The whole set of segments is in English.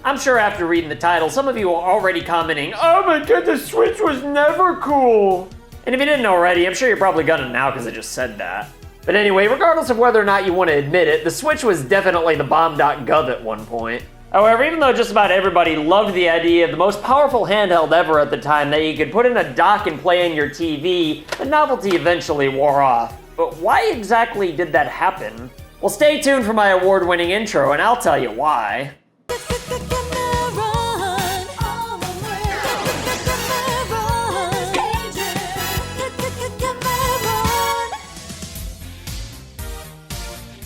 I'm sure after reading the title, some of you are already commenting, "Oh my god, the Switch was never cool!" And if you didn't already, I'm sure you're probably gonna now because I just said that. But anyway, regardless of whether or not you want to admit it, the Switch was definitely the bomb.gov at one point. However, even though just about everybody loved the idea of the most powerful handheld ever at the time that you could put in a dock and play on your TV, the novelty eventually wore off. But why exactly did that happen? Well, stay tuned for my award-winning intro and I'll tell you why.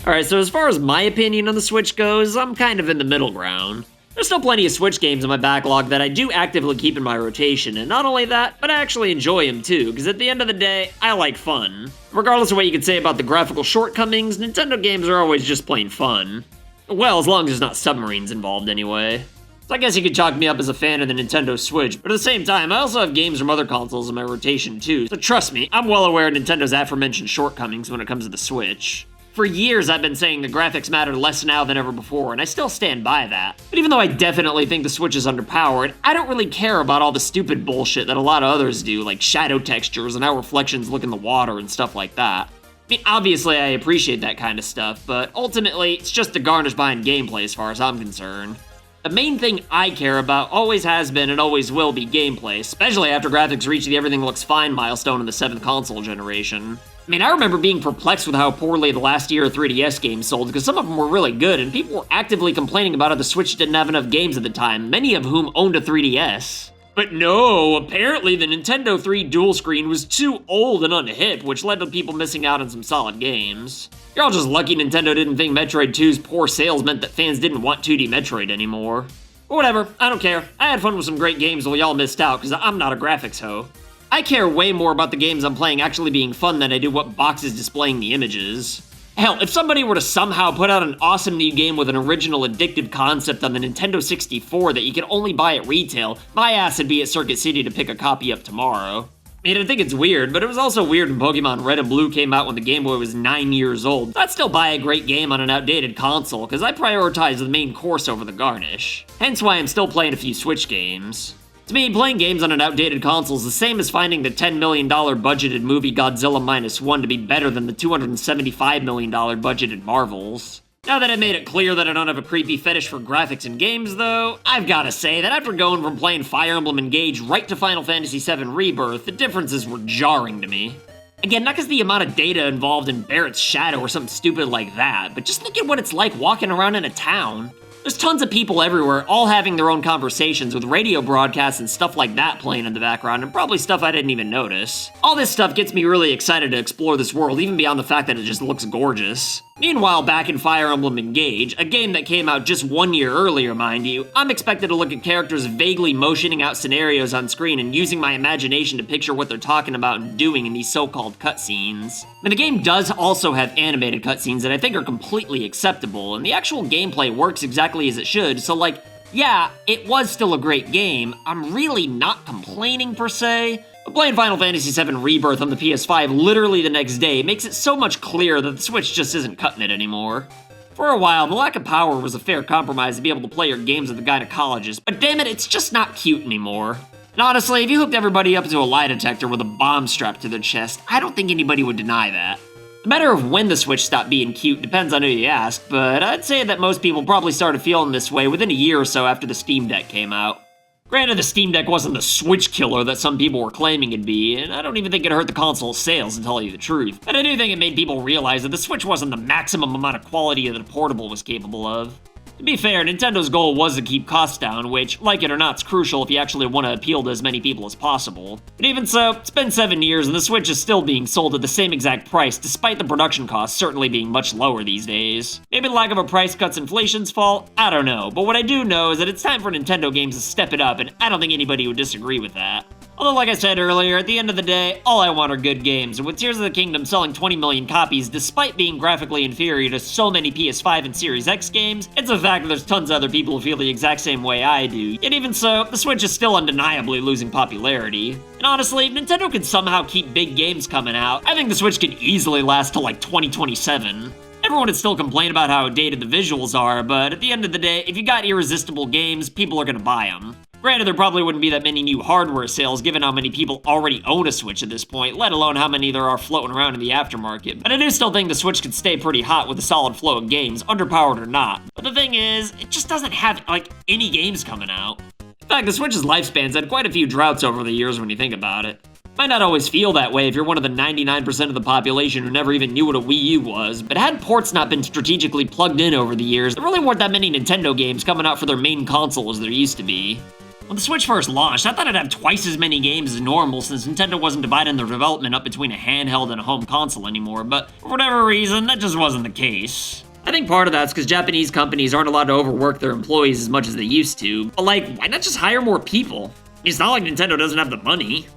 Alright, so as far as my opinion on the Switch goes, I'm kind of in the middle ground. There's still plenty of Switch games in my backlog that I do actively keep in my rotation, and not only that, but I actually enjoy them too, because at the end of the day, I like fun. Regardless of what you can say about the graphical shortcomings, Nintendo games are always just plain fun. Well, as long as there's not submarines involved anyway. So I guess you could chalk me up as a fan of the Nintendo Switch, but at the same time, I also have games from other consoles in my rotation too, so trust me, I'm well aware of Nintendo's aforementioned shortcomings when it comes to the Switch. For years, I've been saying the graphics matter less now than ever before, and I still stand by that. But even though I definitely think the Switch is underpowered, I don't really care about all the stupid bullshit that a lot of others do, like shadow textures and how reflections look in the water and stuff like that. I mean, obviously I appreciate that kind of stuff, but ultimately, it's just the garnish behind gameplay as far as I'm concerned. The main thing I care about always has been and always will be gameplay, especially after graphics reach the everything looks fine milestone in the 7th console generation. I mean, I remember being perplexed with how poorly the last year of 3DS games sold, because some of them were really good, and people were actively complaining about how the Switch didn't have enough games at the time, many of whom owned a 3DS. But no, apparently the Nintendo 3 dual screen was too old and unhip, which led to people missing out on some solid games. You're all just lucky Nintendo didn't think Metroid 2's poor sales meant that fans didn't want 2D Metroid anymore. But whatever, I don't care. I had fun with some great games while y'all missed out, because I'm not a graphics hoe. I care way more about the games I'm playing actually being fun than I do what box is displaying the images. Hell, if somebody were to somehow put out an awesome new game with an original addictive concept on the Nintendo 64 that you could only buy at retail, my ass would be at Circuit City to pick a copy up tomorrow. I mean, I think it's weird, but it was also weird when Pokemon Red and Blue came out when the Game Boy was 9 years old. I'd still buy a great game on an outdated console, because I prioritize the main course over the garnish. Hence why I'm still playing a few Switch games. To me, playing games on an outdated console is the same as finding the $10 million budgeted movie Godzilla Minus One to be better than the $275 million budgeted Marvels. Now that I made it clear that I don't have a creepy fetish for graphics in games, though, I've gotta say that after going from playing Fire Emblem Engage right to Final Fantasy VII Rebirth, the differences were jarring to me. Again, not because the amount of data involved in Barrett's shadow or something stupid like that, but just think of what it's like walking around in a town. There's tons of people everywhere, all having their own conversations with radio broadcasts and stuff like that playing in the background, and probably stuff I didn't even notice. All this stuff gets me really excited to explore this world, even beyond the fact that it just looks gorgeous. Meanwhile, back in Fire Emblem Engage, a game that came out just 1 year earlier, mind you, I'm expected to look at characters vaguely motioning out scenarios on screen and using my imagination to picture what they're talking about and doing in these so-called cutscenes. And the game does also have animated cutscenes that I think are completely acceptable, and the actual gameplay works exactly as it should, so like, yeah, it was still a great game. I'm really not complaining per se, but playing Final Fantasy VII Rebirth on the PS5 literally the next day makes it so much clearer that the Switch just isn't cutting it anymore. For a while, the lack of power was a fair compromise to be able to play your games with a gynecologist, but damn it, it's just not cute anymore. And honestly, if you hooked everybody up to a lie detector with a bomb strapped to their chest, I don't think anybody would deny that. The matter of when the Switch stopped being cute depends on who you ask, but I'd say that most people probably started feeling this way within a year or so after the Steam Deck came out. Granted, the Steam Deck wasn't the Switch killer that some people were claiming it'd be, and I don't even think it hurt the console's sales, to tell you the truth. But I do think it made people realize that the Switch wasn't the maximum amount of quality that a portable was capable of. To be fair, Nintendo's goal was to keep costs down, which, like it or not, is crucial if you actually want to appeal to as many people as possible. But even so, it's been 7 years and the Switch is still being sold at the same exact price, despite the production costs certainly being much lower these days. Maybe the lack of a price cut's inflation's fault? I don't know, but what I do know is that it's time for Nintendo games to step it up, and I don't think anybody would disagree with that. Although, like I said earlier, at the end of the day, all I want are good games, and with Tears of the Kingdom selling 20 million copies despite being graphically inferior to so many PS5 and Series X games, it's a fact that there's tons of other people who feel the exact same way I do. Yet even so, the Switch is still undeniably losing popularity. And honestly, if Nintendo could somehow keep big games coming out, I think the Switch could easily last till like 2027. Everyone would still complain about how outdated the visuals are, but at the end of the day, if you got irresistible games, people are gonna buy them. Granted, there probably wouldn't be that many new hardware sales given how many people already own a Switch at this point, let alone how many there are floating around in the aftermarket. But I do still think the Switch could stay pretty hot with a solid flow of games, underpowered or not. But the thing is, it just doesn't have, like, any games coming out. In fact, the Switch's lifespan's had quite a few droughts over the years when you think about it. Might not always feel that way if you're one of the 99% of the population who never even knew what a Wii U was, but had ports not been strategically plugged in over the years, there really weren't that many Nintendo games coming out for their main console as there used to be. When the Switch first launched, I thought it'd have twice as many games as normal since Nintendo wasn't dividing their development up between a handheld and a home console anymore, but for whatever reason, that just wasn't the case. I think part of that's because Japanese companies aren't allowed to overwork their employees as much as they used to, but like, why not just hire more people? It's not like Nintendo doesn't have the money.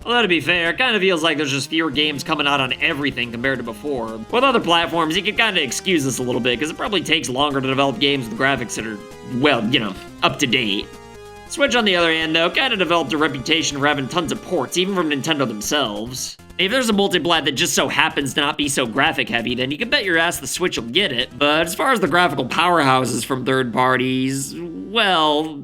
Although to be fair, it kind of feels like there's just fewer games coming out on everything compared to before. With other platforms, you can kind of excuse this a little bit because it probably takes longer to develop games with graphics that are, well, you know, up to date. Switch, on the other hand, though, kind of developed a reputation for having tons of ports, even from Nintendo themselves. If there's a multiplat that just so happens to not be so graphic heavy, then you can bet your ass the Switch will get it. But as far as the graphical powerhouses from third parties, well,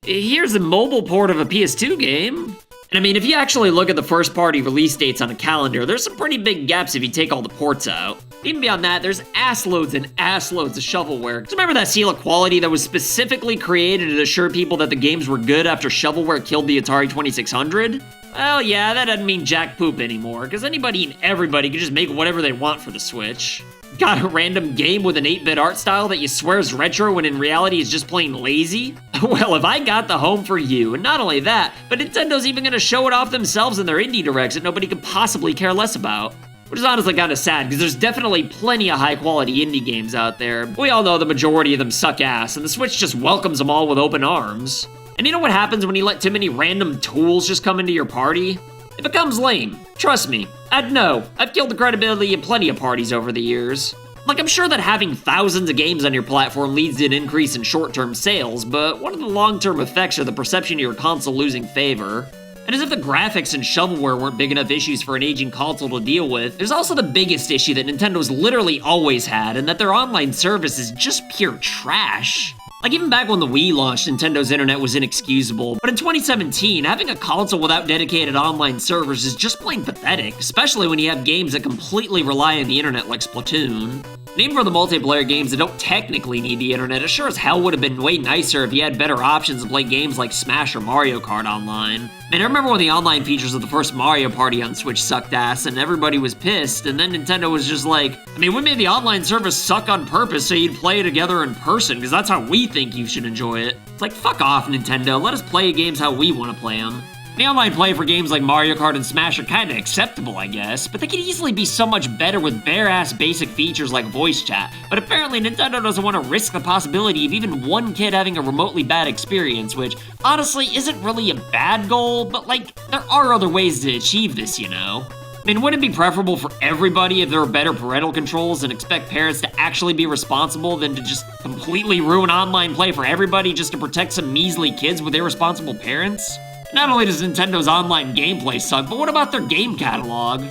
here's a mobile port of a PS2 game. And I mean, if you actually look at the first party release dates on a calendar, there's some pretty big gaps if you take all the ports out. Even beyond that, there's assloads and assloads of shovelware. Do you remember that seal of quality that was specifically created to assure people that the games were good after shovelware killed the Atari 2600? Well, yeah, that doesn't mean jack poop anymore, because anybody and everybody can just make whatever they want for the Switch. Got a random game with an 8-bit art style that you swear is retro when in reality is just plain lazy? Well, if I got the home for you, and not only that, but Nintendo's even gonna show it off themselves in their indie directs that nobody could possibly care less about. Which is honestly kinda sad, because there's definitely plenty of high-quality indie games out there. We all know the majority of them suck ass, and the Switch just welcomes them all with open arms. And you know what happens when you let too many random tools just come into your party? It becomes lame. Trust me. I'd know. I've killed the credibility of plenty of parties over the years. Like, I'm sure that having thousands of games on your platform leads to an increase in short-term sales, but what are the long-term effects of the perception of your console losing favor? And as if the graphics and shovelware weren't big enough issues for an aging console to deal with, there's also the biggest issue that Nintendo's literally always had, and that their online service is just pure trash. Like, even back when the Wii launched, Nintendo's internet was inexcusable, but in 2017, having a console without dedicated online servers is just plain pathetic, especially when you have games that completely rely on the internet like Splatoon. And even for the multiplayer games that don't technically need the internet, it sure as hell would have been way nicer if you had better options to play games like Smash or Mario Kart online. Man, I remember when the online features of the first Mario Party on Switch sucked ass and everybody was pissed, and then Nintendo was just like, I mean, we made the online service suck on purpose so you'd play together in person, because that's how we think you should enjoy it. It's like, fuck off, Nintendo, let us play games how we want to play them. The online play for games like Mario Kart and Smash are kinda acceptable, I guess, but they could easily be so much better with bare-ass basic features like voice chat. But apparently Nintendo doesn't want to risk the possibility of even one kid having a remotely bad experience, which honestly isn't really a bad goal, but like, there are other ways to achieve this, you know? I mean, wouldn't it be preferable for everybody if there were better parental controls and expect parents to actually be responsible than to just completely ruin online play for everybody just to protect some measly kids with irresponsible parents? Not only does Nintendo's online gameplay suck, but what about their game catalog?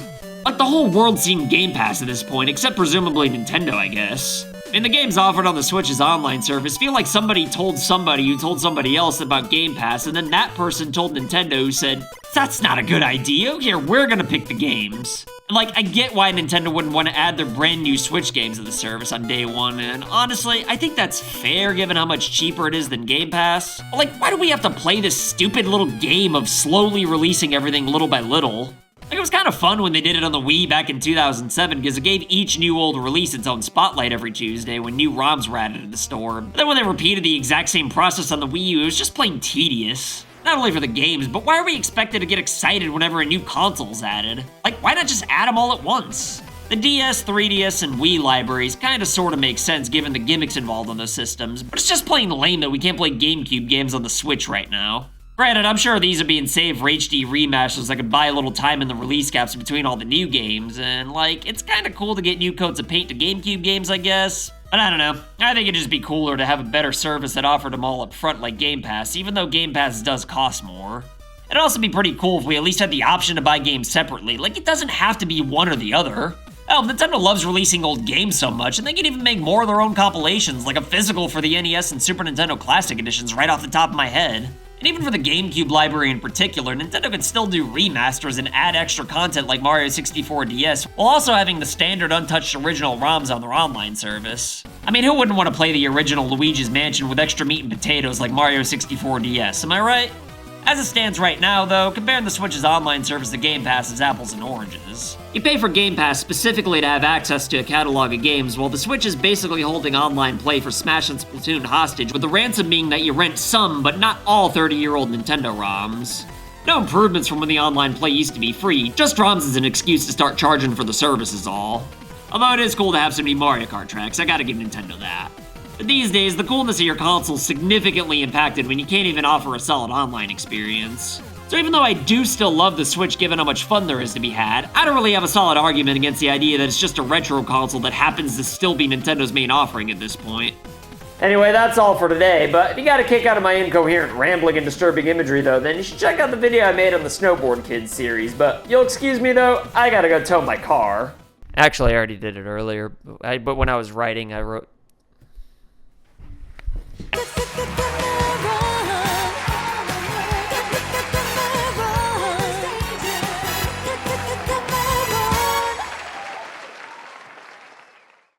Like, the whole world's seen Game Pass at this point, except presumably Nintendo, I guess. I mean, the games offered on the Switch's online service feel like somebody told somebody who told somebody else about Game Pass, and then that person told Nintendo who said, that's not a good idea, here, we're gonna pick the games. And like, I get why Nintendo wouldn't want to add their brand new Switch games to the service on day one, and honestly, I think that's fair given how much cheaper it is than Game Pass. But like, why do we have to play this stupid little game of slowly releasing everything little by little? Like, it was kind of fun when they did it on the Wii back in 2007 because it gave each new old release its own spotlight every Tuesday when new ROMs were added to the store. But then when they repeated the exact same process on the Wii U, it was just plain tedious. Not only for the games, but why are we expected to get excited whenever a new console's added? Like, why not just add them all at once? The DS, 3DS, and Wii libraries kinda sorta make sense given the gimmicks involved on those systems, but it's just plain lame that we can't play GameCube games on the Switch right now. Granted, I'm sure these are being saved for HD remasters that could buy a little time in the release gaps between all the new games, and like, it's kinda cool to get new coats of paint to GameCube games, I guess. But I don't know, I think it'd just be cooler to have a better service that offered them all up front like Game Pass, even though Game Pass does cost more. It'd also be pretty cool if we at least had the option to buy games separately, like it doesn't have to be one or the other. Hell, Nintendo loves releasing old games so much, and they can even make more of their own compilations, like a physical for the NES and Super Nintendo Classic Editions right off the top of my head. And even for the GameCube library in particular, Nintendo could still do remasters and add extra content like Mario 64 DS, while also having the standard untouched original ROMs on their online service. I mean, who wouldn't want to play the original Luigi's Mansion with extra meat and potatoes like Mario 64 DS, am I right? As it stands right now, though, comparing the Switch's online service to Game Pass is apples and oranges. You pay for Game Pass specifically to have access to a catalog of games, while the Switch is basically holding online play for Smash and Splatoon hostage, with the ransom being that you rent some, but not all 30-year-old Nintendo ROMs. No improvements from when the online play used to be free, just ROMs is an excuse to start charging for the service is all. Although it is cool to have some new Mario Kart tracks, I gotta give Nintendo that. But these days, the coolness of your console is significantly impacted when you can't even offer a solid online experience. So even though I do still love the Switch given how much fun there is to be had, I don't really have a solid argument against the idea that it's just a retro console that happens to still be Nintendo's main offering at this point. Anyway, that's all for today, but if you got a kick out of my incoherent rambling and disturbing imagery though, then you should check out the video I made on the Snowboard Kids series, but you'll excuse me though, I gotta go tow my car. Actually, I already did it earlier, but when I was writing, I wrote